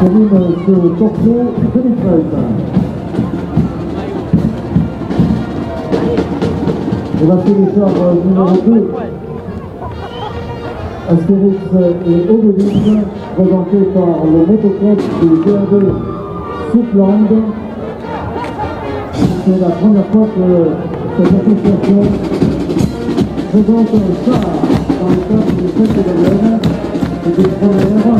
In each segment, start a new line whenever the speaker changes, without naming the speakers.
termine ce torso 2013. Et la télécharge numéro 2, Astérix et Obélix, présenté par le motoclub du DAB Soutland. C'est la première fois que cette association présente un char dans le cadre des fêtes de Bayonne. C'est une première.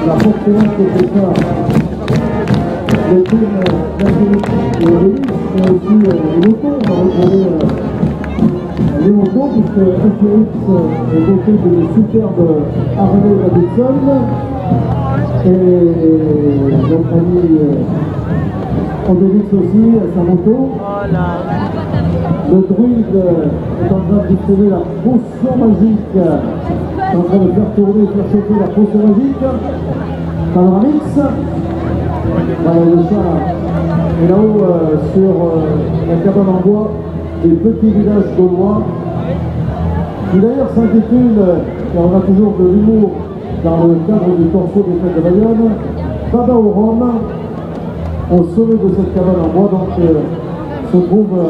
La portée de ce char, le film d'Astérix et Obélix, mais aussi les motos. On va retrouver les motos, puisque Astérix est doté d'une superbe Harley Davidson. Et notre ami Obélix aussi, sa moto. Le druide est en train de distribuer la potion magique. Il est en train de faire tourner, faire chauffer la potion magique. Panoramix. Voilà, le char est là-haut sur la cabane en bois des petits villages gaulois, qui d'ailleurs s'intitule, car on a toujours de l'humour dans le cadre du torso des fêtes de Bayonne, Baba au Rhum. Au sommet de cette cabane en bois, donc, se trouvent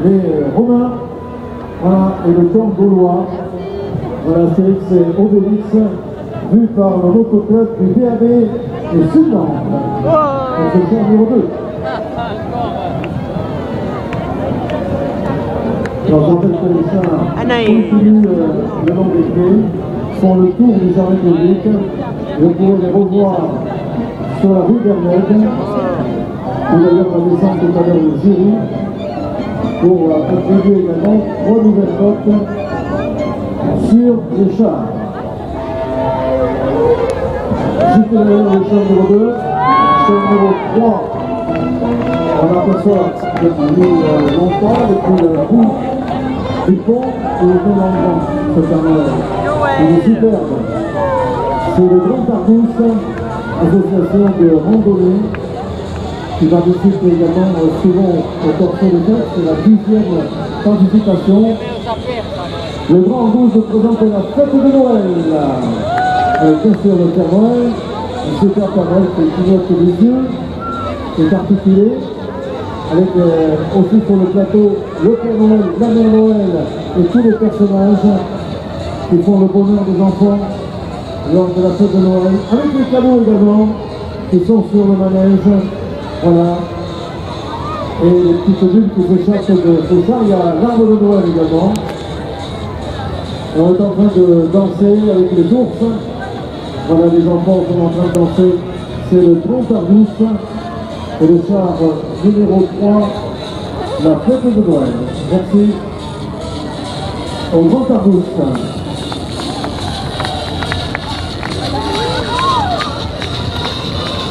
les Romains, voilà, et le camp gaulois. Voilà, Astérix et Obélix, vu par le motoclub du DAB et Sud-Land. C'est le char numéro 2. Alors, j'en rappelle que les chars continuent le long des quais, font le tour du jardin public. Vous pouvez les revoir sur la rue Bernède, où d'ailleurs on va descendre tout à l'heure le jury pour contribuer également 3 nouvelles notes sur les chars. Juste derrière le char numéro 2, char numéro 3, on aperçoit depuis longtemps, depuis le bout du pont et le pont d'Angon, ce fameux. Il est superbe. C'est le Grand Tartousse, association de randonnée, qui participe également souvent au torso de fête. C'est la 10e participation. Le Grand Rouge présente la fête de Noël. Avec bien sûr le Père Noël, un super Père Noël qui clignote les yeux, qui est articulé, avec aussi sur le plateau le Père Noël, la Mère Noël et tous les personnages qui font le bonheur des enfants lors de la fête de Noël, avec les cadeaux également qui sont sur le manège, voilà, et les petites bulles qui s'échappent de ce char. Il y a l'arbre de Noël également. Et on est en train de danser avec les ours. Voilà, les enfants sont en train de danser. C'est le Grand Tartousse et le char numéro 3, la fête de Noël. Merci au Grand Tartousse.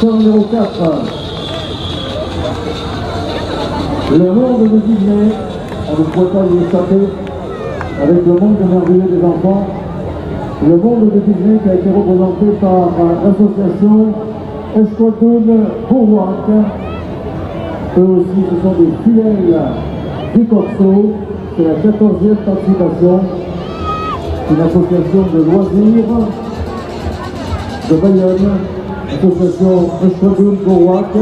Char numéro 4, le monde de Disney. On ne pourrait pas y échapper avec le monde merveilleux des enfants. Le monde de Disney qui a été représenté par l'association Esquadron Bourwac. Eux aussi, ce sont des fidèles du Corso. C'est la 14e participation. Une association de loisirs de Bayonne. Association Esquadron Bourwac.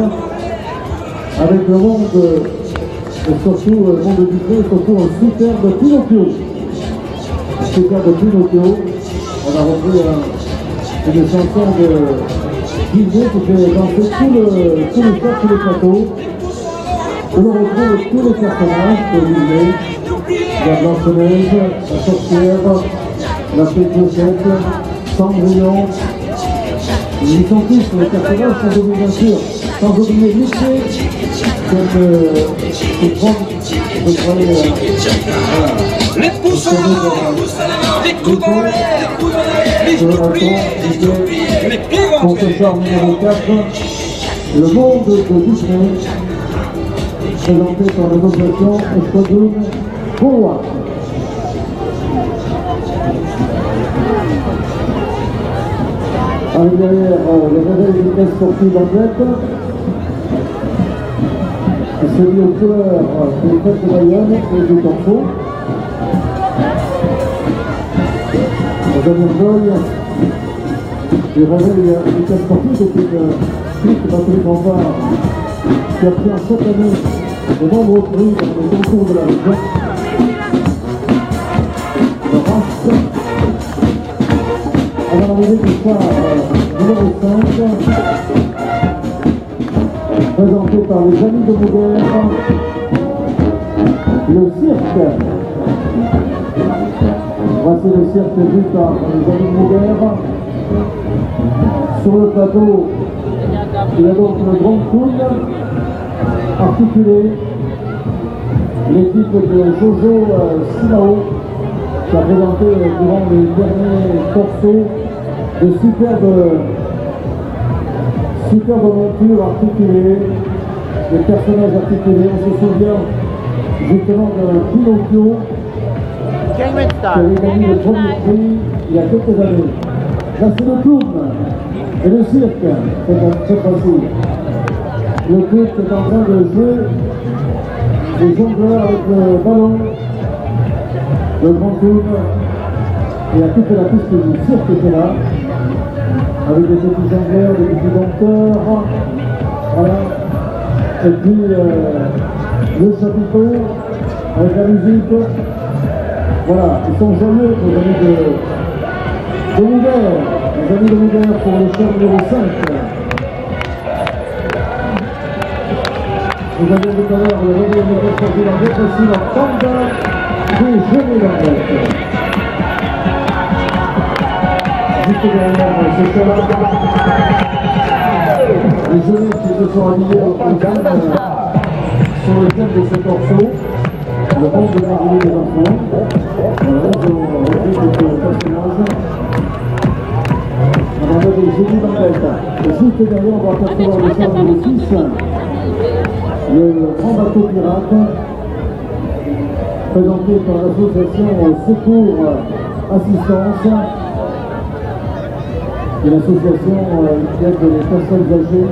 Avec le monde, et surtout le monde de Disney, surtout un superbe Pinocchio. Un superbe Pinocchio. On a repris une chanson de Disney qui fait danser tous les chars sur les plateaux. On retrouve tous les personnages de Disney. La Blanche-Neige, la sorcière, la fée Clochette, Cendrillon. Ils sont tous, les personnages sans oublier bien sûr, sans oublier Mickey, comme prendre, je croyais, voilà.
Les pouces en l'air, les coups dans l'air, les pieds en
pour ce char numéro 4, le monde de Disney, présenté par l'association Esquadron Bourwac. Avec derrière le réveil des vitesses sportives athlètes, qui se lie aux couleurs des fêtes de Bayonne et du Corso. La dernière joie Et réveil des sportifs, c'est une piste batterie Grand-Part qui obtient chaque année de nombreux prix dans les concours de la région. Le race, avant l'arrivée du phare numéro 5, présenté par les amis de Mougère, le cirque. Voici le cirque vu par les amis de Mougère. Sur le plateau, il y a donc le Grand Pool articulé, l'équipe de Jojo Simao qui a présenté durant les derniers corsos de superbes montures articulées, des personnages articulés. On se souvient justement de Pinocchio qui avait gagné le premier prix il y a quelques années. Là c'est le clown et le cirque cette fois-ci. Le clown est en train de jouer les jongleurs avec le ballon, le grand clown, et il y a toute la piste du cirque qui est là, avec des petits jongleurs, des petits dompteurs, voilà. Et puis le chapiteau avec la musique. Voilà, ils sont joyeux, les amis de Mougère, les amis de Mougère pour le show numéro 5. Vous avez tout à l'heure le réveil de sportif en dépressive en Panda des Jeunes d'Anglette. Juste derrière ce show-là, les jeunes qui se sont habillés au thème sur le thème de ce corso, le monde de l'envolée des enfants. Voilà, ils ont repris quelques personnages. On en a des Génies d'Anglette. Et juste derrière, on va apercevoir le char numéro 6. Le grand bateau pirate, présenté par l'association Secours Assistance et l'association qui aide les personnes âgées